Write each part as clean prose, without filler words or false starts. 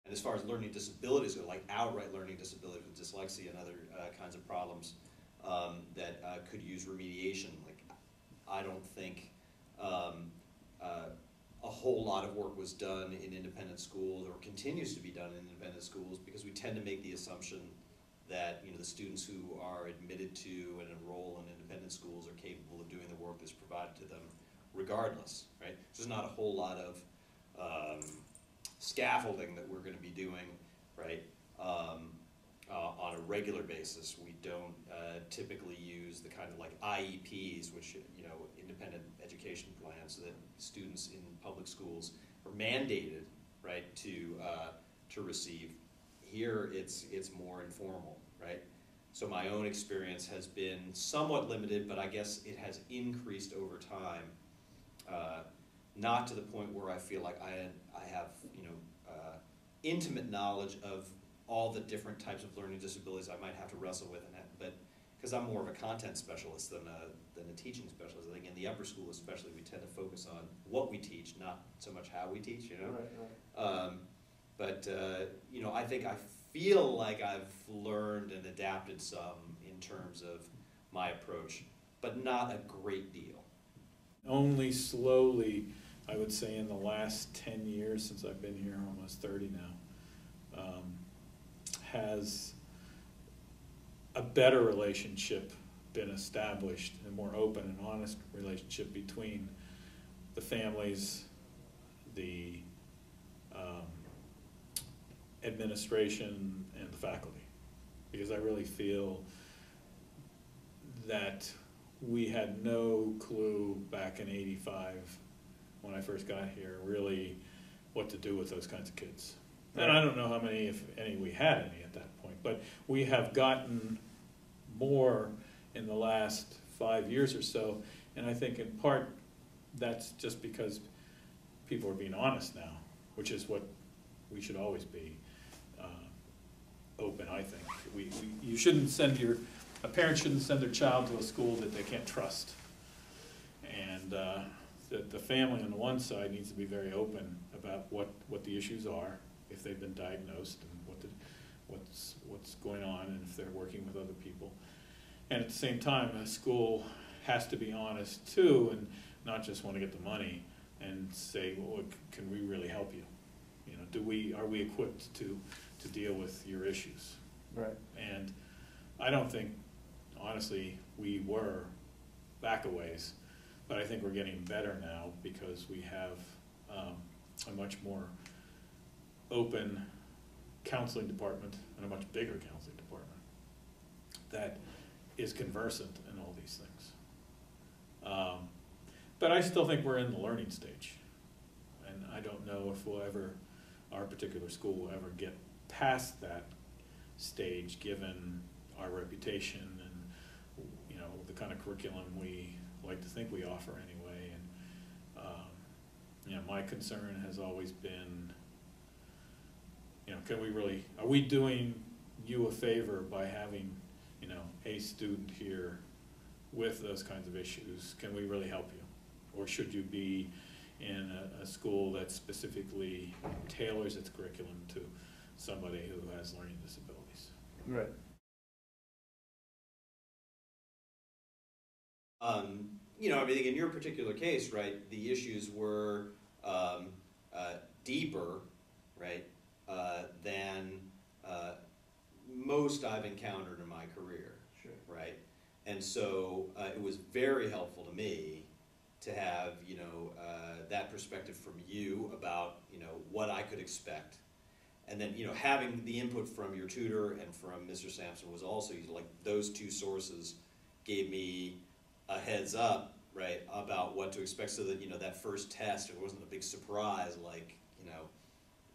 And as far as learning disabilities go, like outright learning disabilities with dyslexia and other kinds of problems that could use remediation, like I don't think a whole lot of work was done in independent schools or continues to be done in independent schools, because we tend to make the assumption that the students who are admitted to and enroll in independent schools are capable of doing the work that's provided to them regardless, right? So there's not a whole lot of scaffolding that we're going to be doing, right, on a regular basis. We don't typically use the kind of like IEPs, which, independent education plans, so that students in public schools are mandated, right, to receive. Here it's more informal, right? So my own experience has been somewhat limited, but I guess it has increased over time. Not to the point where I feel like I have intimate knowledge of all the different types of learning disabilities I might have to wrestle with, but because I'm more of a content specialist than a teaching specialist. I think in the upper school especially, we tend to focus on what we teach, not so much how we teach. Right. But I think I feel like I've learned and adapted some in terms of my approach, but not a great deal. Only slowly, I would say, in the last 10 years, since I've been here, almost 30 now, has a better relationship been established, a more open and honest relationship between the families, the administration, and the faculty. Because I really feel that we had no clue back in '85 when I first got here really what to do with those kinds of kids. And I don't know how many, if any, we had any at that point, but we have gotten more in the last 5 years or so, and I think in part that's just because people are being honest now, which is what we should always be, open, I think. You shouldn't send a parent shouldn't send their child to a school that they can't trust. And the family on the one side needs to be very open about what the issues are, if they've been diagnosed, and what's going on, and if they're working with other people. And at the same time, a school has to be honest too, and not just want to get the money and say, well, can we really help you? Are we equipped to deal with your issues? Right. And I don't think, honestly, we were back a ways, but I think we're getting better now because we have a much more open counseling department and a much bigger counseling department that is conversant in all these things. But I still think we're in the learning stage, and I don't know if our particular school will ever get past that stage, given our reputation and the kind of curriculum we like to think we offer anyway. And my concern has always been, are we doing you a favor by having a student here with those kinds of issues? Can we really help you, or should you be in a school that specifically tailors its curriculum to somebody who has learning disabilities? Right. I think in your particular case, right, the issues were deeper, right, than most I've encountered in my career. Sure. Right, and so it was very helpful to me to have that perspective from you about what I could expect, and then having the input from your tutor and from Mr. Sampson was also like those two sources gave me a heads up, right, about what to expect, so that that first test, it wasn't a big surprise like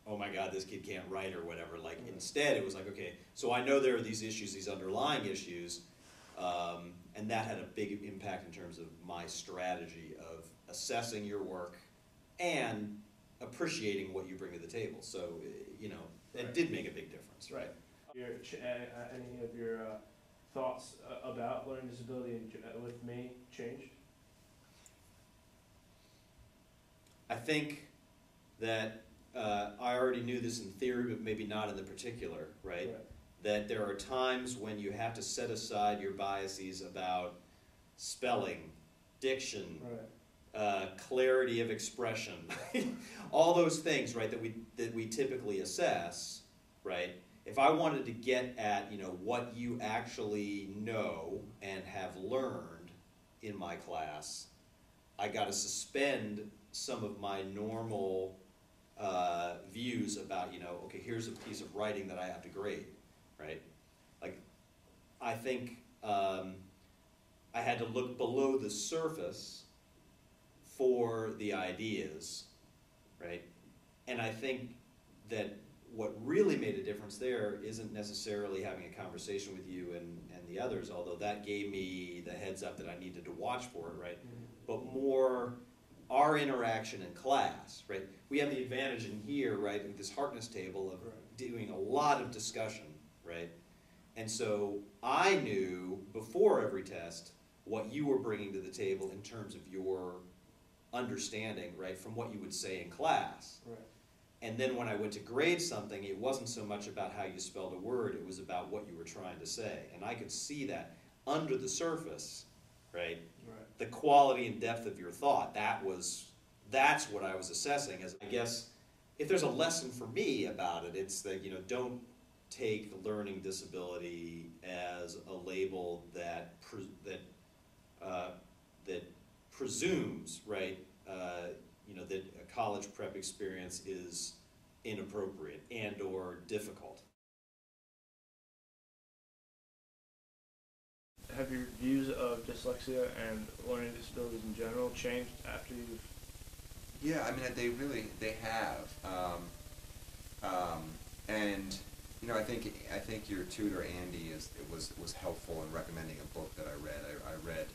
oh my God, this kid can't write or whatever. Like instead it was like, okay, so I know there are these issues, these underlying issues, and that had a big impact in terms of my strategy of assessing your work and appreciating what you bring to the table. So it did make a big difference. Right. Any of your thoughts about learning disability with me changed? I think that I already knew this in theory, but maybe not in the particular, right? That there are times when you have to set aside your biases about spelling, diction, clarity of expression, all those things, right, that we typically assess, right? If I wanted to get at, what you actually know and have learned in my class, I got to suspend some of my normal views about, okay, here's a piece of writing that I have to grade, right? Like, I think I had to look below the surface for the ideas, right? And I think that what really made a difference there isn't necessarily having a conversation with you and the others, although that gave me the heads up that I needed to watch for it, right? But more our interaction in class, right? We have the advantage in here, right, with this Harkness table of doing a lot of discussion, right? And so I knew before every test what you were bringing to the table in terms of your understanding, right, from what you would say in class. Right. And then when I went to grade something, it wasn't so much about how you spelled a word, it was about what you were trying to say. And I could see that under the surface, right? The quality and depth of your thought, that's what I was assessing. As I guess, if there's a lesson for me about it, it's that, don't take learning disability as a label that presumes, right, that a college prep experience is inappropriate and or difficult. Have your views of dyslexia and learning disabilities in general changed after you've? Yeah, I mean, they have, and I think your tutor Andy was helpful in recommending a book that I read. I read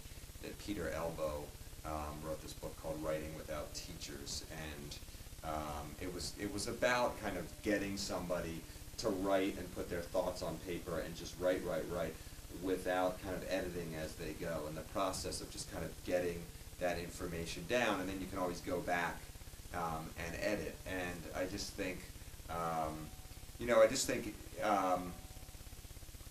that Peter Elbow wrote this book called Writing Without Teachers, and it was about kind of getting somebody to write and put their thoughts on paper and just write without kind of editing as they go, and the process of just kind of getting that information down, and then you can always go back and edit. And I just think,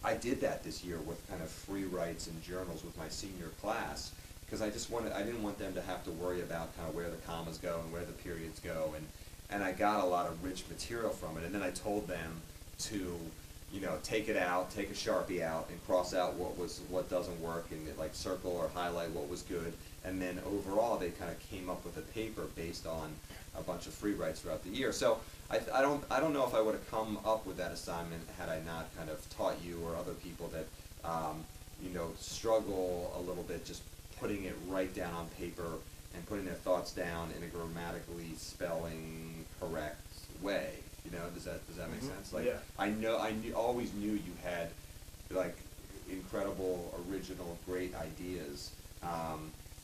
I did that this year with kind of free writes and journals with my senior class, because I didn't want them to have to worry about kind of where the commas go and where the periods go, and I got a lot of rich material from it. And then I told them to, take it out, take a Sharpie out, and cross out what doesn't work, and like circle or highlight what was good. And then overall, they kind of came up with a paper based on a bunch of free writes throughout the year. So I don't know if I would have come up with that assignment had I not kind of taught you or other people that struggle a little bit just putting it right down on paper and putting their thoughts down in a grammatically spelling correct way. Does that make sense? Like, yeah. I always knew you had like incredible, original, great ideas,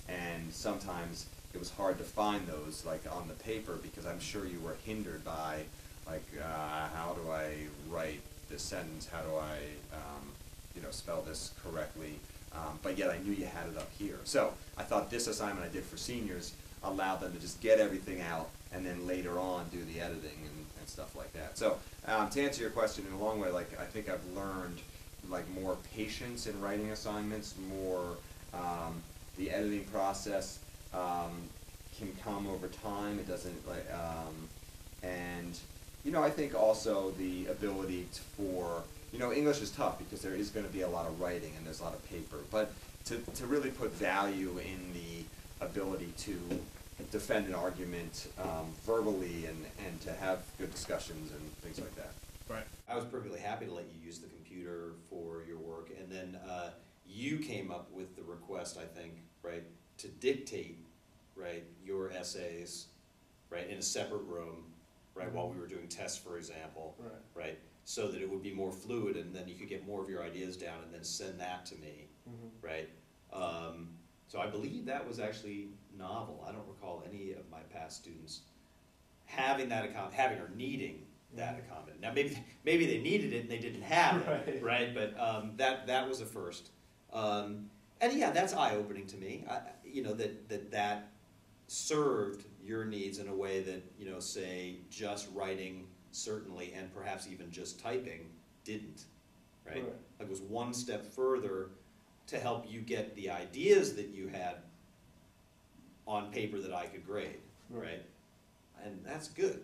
and sometimes it was hard to find those like on the paper, because I'm sure you were hindered by like how do I write this sentence? How do I spell this correctly? But yet I knew you had it up here. So I thought this assignment I did for seniors allowed them to just get everything out and then later on do the editing and stuff like that. So to answer your question in a long way, like I think I've learned like more patience in writing assignments, more the editing process can come over time. It doesn't like and I think also the ability for English is tough because there is going to be a lot of writing and there's a lot of paper, but to really put value in the ability to defend an argument verbally and to have good discussions and things like that. Right. I was perfectly happy to let you use the computer for your work, and then you came up with the request, I think, right, to dictate, right, your essays, right, in a separate room, right, while we were doing tests, for example, right, so that it would be more fluid, and then you could get more of your ideas down and then send that to me, right? So I believe that was actually novel. I don't recall any of my past students having that having or needing that accommodation. Now maybe they needed it and they didn't have it, right? But that was a first. And yeah, that's eye-opening to me. That served your needs in a way that, say, just writing certainly, and perhaps even just typing didn't, right? Right. Like, it was one step further to help you get the ideas that you had on paper that I could grade, right? And that's good,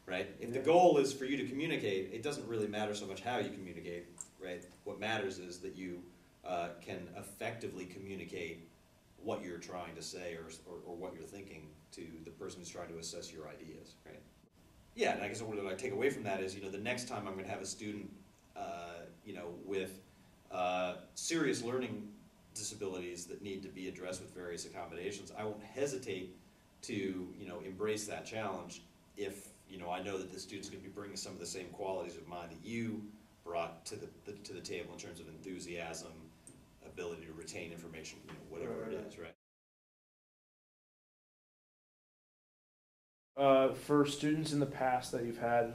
right? If the goal is for you to communicate, it doesn't really matter so much how you communicate, right? What matters is that you can effectively communicate what you're trying to say or what you're thinking to the person who's trying to assess your ideas, right? Yeah, and I guess what I take away from that is, the next time I'm going to have a student, with serious learning disabilities that need to be addressed with various accommodations, I won't hesitate to, embrace that challenge if, I know that the student's going to be bringing some of the same qualities of mind that you brought to the table in terms of enthusiasm, ability to retain information, whatever it is, right? For students in the past that you've had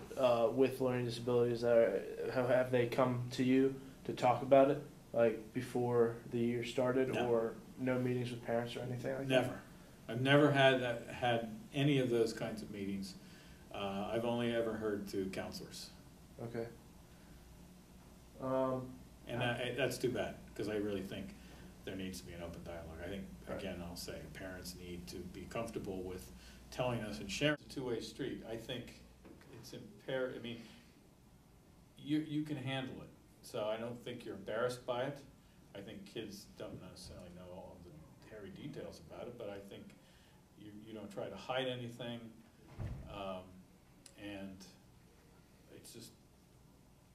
with learning disabilities, have they come to you to talk about it, like before the year started, No. or no meetings with parents or anything like that? Never. I've never had any of those kinds of meetings. I've only ever heard through counselors. Okay. And that's too bad, because I really think there needs to be an open dialogue. I think, again, I'll say parents need to be comfortable with telling us and sharing. It's a two-way street. I think it's imperative. I mean, you can handle it, so I don't think you're embarrassed by it. I think kids don't necessarily know all of the hairy details about it, but I think you don't try to hide anything, and it's just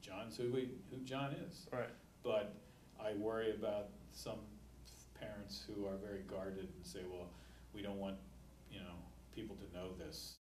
John's who John is. Right. But I worry about some parents who are very guarded and say, well, we don't want, people to know this.